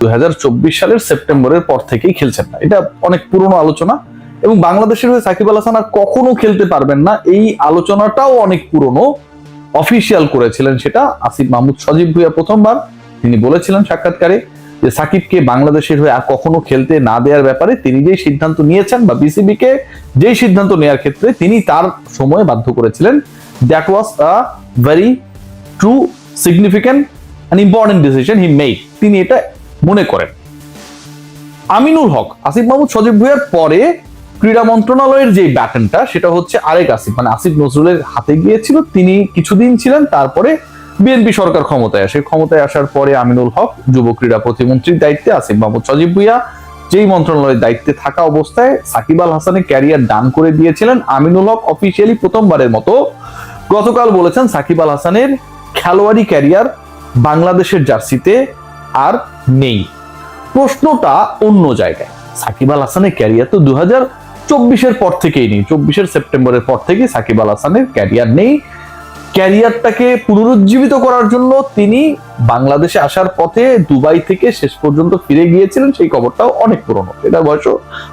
2024 সালের সেপ্টেম্বরের পর থেকেই খেলছেন না। এটা অনেক পুরনো আলোচনা এবং বাংলাদেশের হয়ে সাকিব আল হাসান আর কখনো খেলতে পারবেন না, এই আলোচনাটাও অনেক পুরনো। অফিসিয়াল করেছিলেন সেটা আসিফ মাহমুদ সজীব ভুঁইয়া প্রথমবার। তিনি বলেছিলেন সাক্ষাৎকারে যে সাকিবকে বাংলাদেশের হয়ে আর কখনো খেলতে না দেওয়ার ব্যাপারে তিনি যেই সিদ্ধান্ত নিয়েছেন বা বিসিবি কে যেই সিদ্ধান্ত নেওয়ার ক্ষেত্রে তিনি তার সময়ে বাধ্য করেছিলেন, that was a very true, significant and important decision he made, তিনি এটা মনে করেন। আমিনুল হক আসিফ মাহমুদ সজীব ভুঁইয়ার পরে ক্রীড়া মন্ত্রণালয়ের যে ব্যাটনটা সেটা হচ্ছে আরেক আসিফ, মানে আসিফ নজরুলের হাতে গিয়েছিল। তিনি কিছুদিন ছিলেন, তারপরে বিএনপি সরকার ক্ষমতায় আসে। ক্ষমতায় আসার পরে আমিনুল হক যুব ক্রীড়া প্রতিমন্ত্রীর দায়িত্বে, আসিফ মাহমুদ সজীব ভুঁইয়া যেই মন্ত্রণালয়ের দায়িত্বে থাকা অবস্থায় সাকিব আল হাসানের ক্যারিয়ার ডান করে দিয়েছিলেন। আমিনুল হক অফিসিয়ালি প্রথমবারের মতো গতকাল বলেছেন সাকিব আল হাসানের খেলোয়াড়ি ক্যারিয়ার বাংলাদেশের জার্সিতে আর নেই। প্রশ্নটা অন্য জায়গায়। সাকিব আল হাসানের ক্যারিয়ার তো 2024-এর পর থেকেই নেই, 24-এর সেপ্টেম্বরের পর থেকেই সাকিব আল হাসানের ক্যারিয়ার নেই। ক্যারিয়ারটাকে পুনরুজ্জীবিত করার জন্য তিনি বাংলাদেশে আসার পথে দুবাই থেকে শেষ পর্যন্ত ফিরে গিয়েছিলেন, সেই খবরটাও অনেক পুরনো, এটা বয়স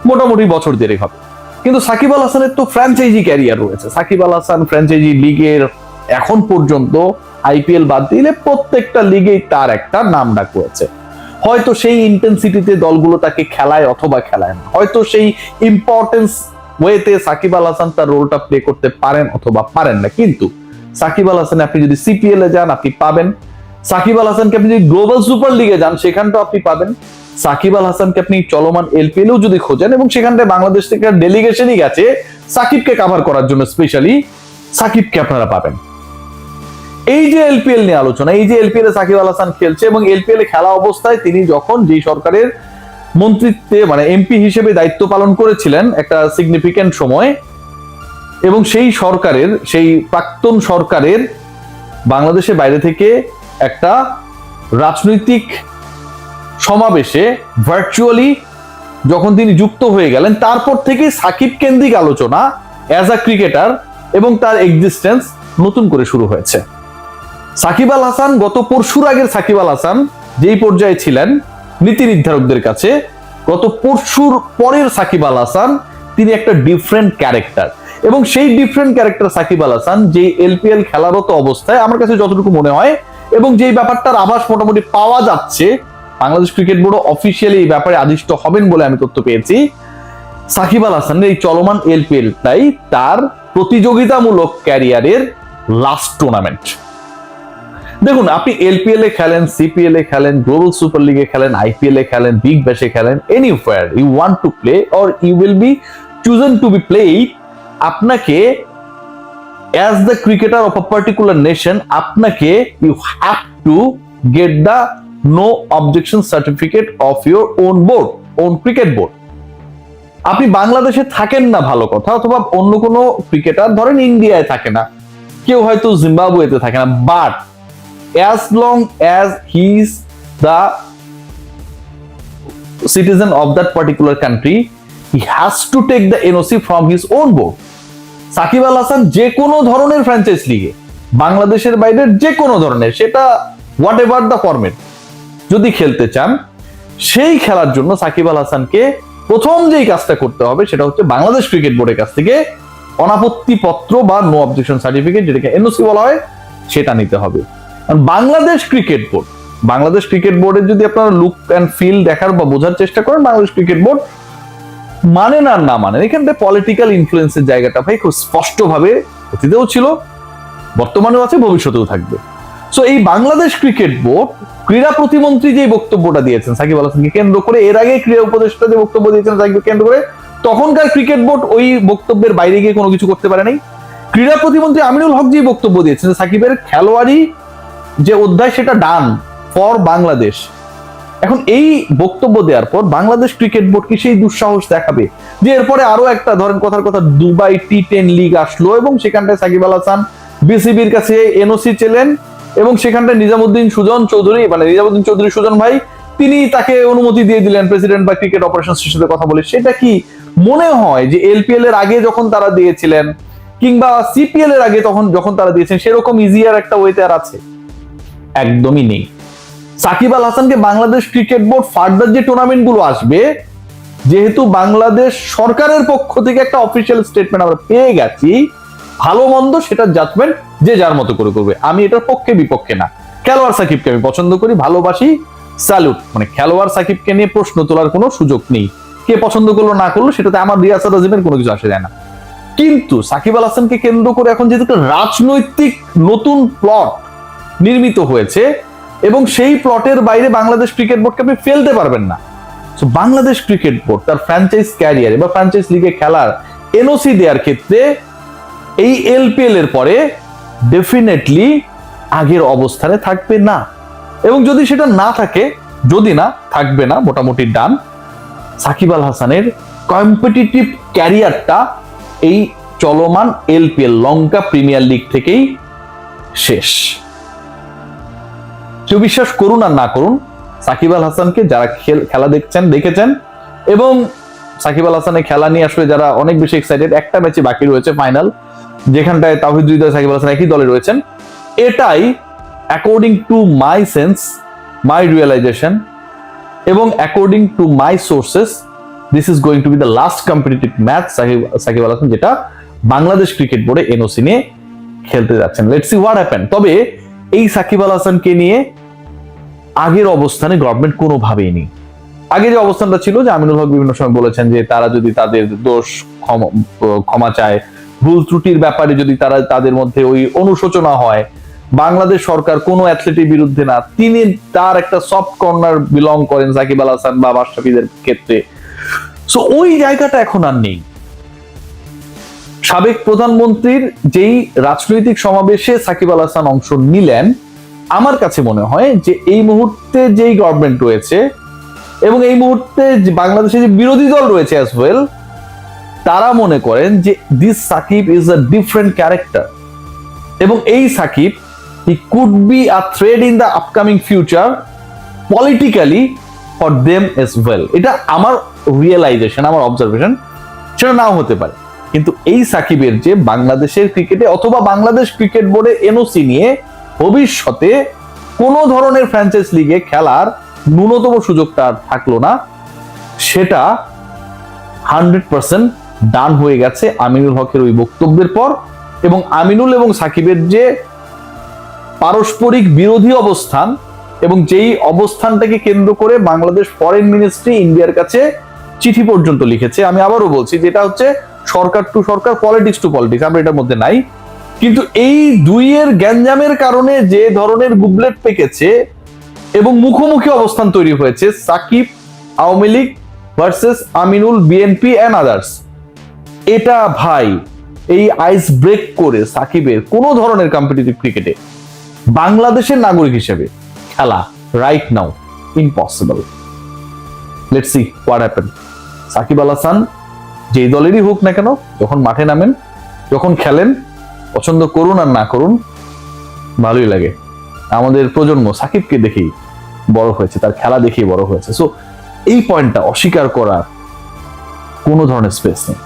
মোটামুটি বছর দেড়েক হবে। কিন্তু সাকিব আল হাসানের তো ফ্র্যাঞ্চাইজি ক্যারিয়ার রয়েছে। সাকিব আল হাসান ফ্র্যাঞ্চাইজি লিগের এখন পর্যন্ত আইপিএল বাদ দিলে প্রত্যেকটা লিগেই তার একটা নাম ডাক রয়েছে। হয়তো সেই ইন্টেন্সিটিতে দলগুলো তাকে খেলায় অথবা খেলায় না, হয়তো সেই ইম্পর্টেন্স ওয়েতে সাকিব আল হাসান তার রোলটা প্লে করতে পারেন অথবা পারেন না। কিন্তু সাকিব আল হাসান আপনি যদি সিপিএল এ যান আপনি পাবেন, সাকিব আল হাসানকে আপনি যদি গ্লোবাল সুপার লিগে যান সেখানটাও আপনি পাবেন, সাকিব আল হাসানকে আপনি চলমান এলপিএলও যদি খোঁজেন এবং সেখানটায় বাংলাদেশ থেকে ডেলিগেশনই গেছে সাকিবকে কভার করার জন্য, স্পেশালি সাকিবকে আপনারা পাবেন। এই যে এলপিএল নিয়ে আলোচনা, এই যে এলপিএল এ সাকিব আল হাসান খেলছে এবং এলপিএল এ খেলা অবস্থায় তিনি যখন যেই সরকারের মন্ত্রিত্বে মানে এমপি হিসেবে দায়িত্ব পালন করেছিলেন একটা সিগনিফিক্যান্ট সময়, এবং সেই সরকারের সেই প্রাক্তন সরকারের বাংলাদেশের বাইরে থেকে একটা রাজনৈতিক সমাবেশে ভার্চুয়ালি যখন তিনি যুক্ত হয়ে গেলেন, তারপর থেকে সাকিব কেন্দ্রিক আলোচনা অ্যাজ আ ক্রিকেটার এবং তার এক্সিস্টেন্স নতুন করে শুরু হয়েছে। সাকিব আল হাসান গত পরশুর আগের সাকিব আল হাসান যেই পর্যায়ে ছিলেন নীতি নির্ধারকদের কাছে, গত পরশুর পরের সাকিব আল হাসান তিনি একটা ডিফারেন্ট ক্যারেক্টার। এবং সেই ডিফারেন্ট ক্যারেক্টার সাকিব আল হাসান যে এলপিএল খেলারত অবস্থায় আমার কাছে যতটুকু মনে হয় এবং যেই ব্যাপারটার আভাস মোটামুটি পাওয়া যাচ্ছে, বাংলাদেশ ক্রিকেট বোর্ড অফিসিয়ালি এই ব্যাপারে আদিষ্ট হবেন বলে আমি তথ্য পেয়েছি, সাকিব আল হাসানের এই চলমান এলপিএলটাই তার প্রতিযোগিতামূলক ক্যারিয়ারের লাস্ট টুর্নামেন্ট। দেখুন, আপনি এলপিএল এ খেলেন, সিপিএল এ খেলেন, গ্লোবাল সুপার লিগে খেলেন, আইপিএল এ খেলেন, বিগ ব্যাশে খেলেন, anywhere you want to play or you will be chosen to be played, আপনাকে as the cricketer of a particular nation আপনাকে you have to get the no objection certificate of your own board, own cricket board. আপনি বাংলাদেশে থাকেন না ভালো কথা, অথবা অন্য কোনো ক্রিকেটার ধরেন ইন্ডিয়ায় থাকে না, কেউ হয়তো জিম্বাবুয়েতে থাকে না, but as long as he is the citizen of that particular country, he has to take the NOC from his own board. Shakib Al Hasan যে কোনো ধরনের ফ্র্যাঞ্চাইজ লিগে বাংলাদেশের বাইরের যে কোনো ধরনের, সেটা হোয়াট এভার দ্য ফরম্যাট, যদি খেলতে চান, সেই খেলার জন্য সাকিব আল হাসানকে প্রথম যেই কাজটা করতে হবে সেটা হচ্ছে বাংলাদেশ ক্রিকেট বোর্ডের কাছ থেকে অনাপত্তি পত্র বা নো অবজেকশন সার্টিফিকেট, যেটাকে এনওসি বলা হয়, সেটা নিতে হবে। Bangladesh cricket board, Bangladesh cricket বোর্ডের যদি আপনারা লুক অ্যান্ড ফিল দেখার বা বোঝার চেষ্টা করেন, বাংলাদেশ ক্রিকেট বোর্ড মানেন আর না মানেন, এখানটা পলিটিক্যাল ইনফ্লুয়েন্সের জায়গাটা ভাই খুব স্পষ্টভাবে অতীতেও ছিল, বর্তমানেও আছে, ভবিষ্যতেও থাকবে। সো এই বাংলাদেশ ক্রিকেট বোর্ড ক্রীড়া প্রতিমন্ত্রী যে বক্তব্যটা দিয়েছেন সাকিব আল হাসানকে কেন্দ্র করে, এর আগে ক্রীড়া উপদেষ্টা যে বক্তব্য দিয়েছেন সাকিবকে কেন্দ্র করে, তখনকার ক্রিকেট বোর্ড ওই বক্তব্যের বাইরে গিয়ে কোনো কিছু করতে পারে নাই। ক্রীড়া প্রতিমন্ত্রী আমিনুল হক যে বক্তব্য দিয়েছেন সাকিবের খেলোয়াড়ি যে অধ্যায় সেটা ডান ফর বাংলাদেশ, এখন এই বক্তব্য দেওয়ার পর বাংলাদেশ ক্রিকেট বোর্ড কি সেই দুঃসাহস দেখাবে যে এরপরে আরো একটা ধরেন কথার কথা দুবাই টি10 লিগ আসলো এবং সেখানটায় সাকিব আল হাসান বিসিবির কাছে এনওসি চেলেন এবং সেখানটায় নিজামুদ্দিন চৌধুরী সুজন ভাই তিনি তাকে অনুমতি দিয়ে দিলেন প্রেসিডেন্ট বা ক্রিকেট অপারেশনসের সাথে কথা বলে। সেটা কি মনে হয় যে এলপিএল এর আগে যখন তারা দিয়েছিলেন কিংবা সিপিএল এর আগে তখন যখন তারা দিয়েছেন সেরকম ইজিয়ার একটা ওয়েতে আর আছে? একদমই নেই। সাকিব আল হাসানকে বাংলাদেশ ক্রিকেট বোর্ড ফার্দার যে টুর্নামেন্ট গুলো আসবে, যেহেতু বাংলাদেশ সরকারের পক্ষ থেকে একটা অফিসিয়াল স্টেটমেন্ট আমরা পেয়ে গেছি, ভালো মন্দ সেটা জাজমেন্ট যে যার মতো করে করবে। আমি এটার পক্ষে বিপক্ষে না। খেলোয়াড় সাকিবকে আমি পছন্দ করি, ভালোবাসি, স্যালুট। মানে খেলোয়াড় সাকিবকে নিয়ে প্রশ্ন তোলার কোনো সুযোগ নেই। কে পছন্দ করলো না করলো সেটাতে আমার রিয়াসাত আজিমের কোনো কিছু আসে যায় না। কিন্তু সাকিব আল হাসানকে কেন্দ্র করে এখন যেহেতু একটা রাজনৈতিক নতুন প্লট নির্মিত হয়েছে, এবং সেই প্লটের বাইরে বাংলাদেশ ক্রিকেট বোর্ডকে আপনি ফেলতে পারবেন না। তো বাংলাদেশ ক্রিকেট বোর্ড তার ফ্র্যাঞ্চাইজ ক্যারিয়ারে বা ফ্র্যাঞ্চাইজ লিগে খেলার এনওসি দেওয়ার ক্ষেত্রে এই এলপিএল এর পরে ডেফিনেটলি আগের অবস্থানে থাকবে না। এবং যদি সেটা না থাকে, যদি না থাকবে না, মোটামুটি ডান, সাকিব আল হাসানের কম্পিটিটিভ ক্যারিয়ারটা এই চলমান এলপিএল লঙ্কা প্রিমিয়ার লিগ থেকেই শেষ। কেউ বিশ্বাস করুন আর না করুন, সাকিব আল হাসানকে যারা খেলা দেখেছেন এবং সাকিব আল হাসানের খেলা নিয়ে আসলে যারা অনেক বেশি এক্সাইটেড, একটা ম্যাচে বাকি রয়েছে ফাইনাল, যেখানটায় তাওহিদ হৃদয় সাকিব আল হাসান একই দলে রয়েছেন, এটাই according to my sense, my realization এবং according to my sources, this is going to be the last competitive match Shakib Al Hasan যেটা বাংলাদেশ ক্রিকেট বোর্ডে এনওসি নিয়ে খেলতে যাচ্ছেন। Let's see what happen. তবে এই সাকিব আল হাসানকে নিয়ে আগের অবস্থানে গভর্নমেন্ট কোনোভাবেই নেই। আগে যে অবস্থানটা ছিল, যে আমিনুল হক বিভিন্ন সময় বলেছেন যে তারা যদি তাদের দোষ ক্ষমা চায়, ভুল ত্রুটির ব্যাপারে যদি তাদের মধ্যে ওই অনুশোচনা হয়, বাংলাদেশ সরকার কোনো অ্যাথলেটের বিরুদ্ধে না, তিনি তার একটা সফট কর্নার বিলং করেন সাকিব আল হাসান বা মাশরাফিদের ক্ষেত্রে। সো ওই জায়গাটা এখন আর নেই। সাবেক প্রধানমন্ত্রীর যেই রাজনৈতিক সমাবেশে সাকিব আল হাসান অংশ নিলেন, আমার কাছে মনে হয় যে এই মুহূর্তে যেই গভর্নমেন্ট রয়েছে এবং এই মুহূর্তে বাংলাদেশে যে বিরোধী দল রয়েছে অ্যাজ ওয়েল, তারা মনে করেন যে this Shakib is a different character এবং এই Shakib he could be a threat in the upcoming future politically for them as well. এটা আমার রিয়েলাইজেশন, আমার অবজারভেশন, সেটা নাও হতে পারে। কিন্তু এই সাকিবের যে বাংলাদেশের ক্রিকেটে অথবা বাংলাদেশ ক্রিকেট বোর্ডে এনওসি নিয়ে ভবিষ্যতে কোনো ধরনের ফ্র্যাঞ্চাইজ লিগে খেলার ন্যূনতম সুযোগটা থাকলো না, সেটা 100% ডান হয়ে গেছে আমিনুল হকের ওই বক্তব্যের পর। এবং আমিনুল এবং সাকিবের যে পারস্পরিক বিরোধী অবস্থান এবং যেই অবস্থানটাকে কেন্দ্র করে বাংলাদেশ ফরেন মিনিস্ট্রি ইন্ডিয়ার কাছে চিঠি পর্যন্ত লিখেছে, আমি আবারও বলছি যেটা হচ্ছে সরকার টু সরকার, পলিটিক্স টু পলিটিক্স, আমরা এটার মধ্যে নাই। কিন্তু এই দুইয়ের গ্যাঞ্জামের কারণে যে ধরনের গুবলেট পেকেছে এবং মুখোমুখি অবস্থান তৈরি হয়েছে Shakib Awami League versus Aminul BNP and others, এটা ভাই এই আইস ব্রেক করে সাকিবের কোনো ধরনের কম্পিটিটিভ ক্রিকেটে বাংলাদেশের নাগরিক হিসেবে খেলা right now impossible. Let's see what happen. Shakib Al Hasan যেই দলেরই হোক না কেন, যখন মাঠে নামেন, যখন খেলেন, পছন্দ করুন আর না করুন, ভালোই লাগে। আমাদের প্রজন্ম সাকিবকে দেখেই বড় হয়েছে, তার খেলা দেখেই বড় হয়েছে। সো এই পয়েন্টটা অস্বীকার করার কোনো ধরনের স্পেস নেই।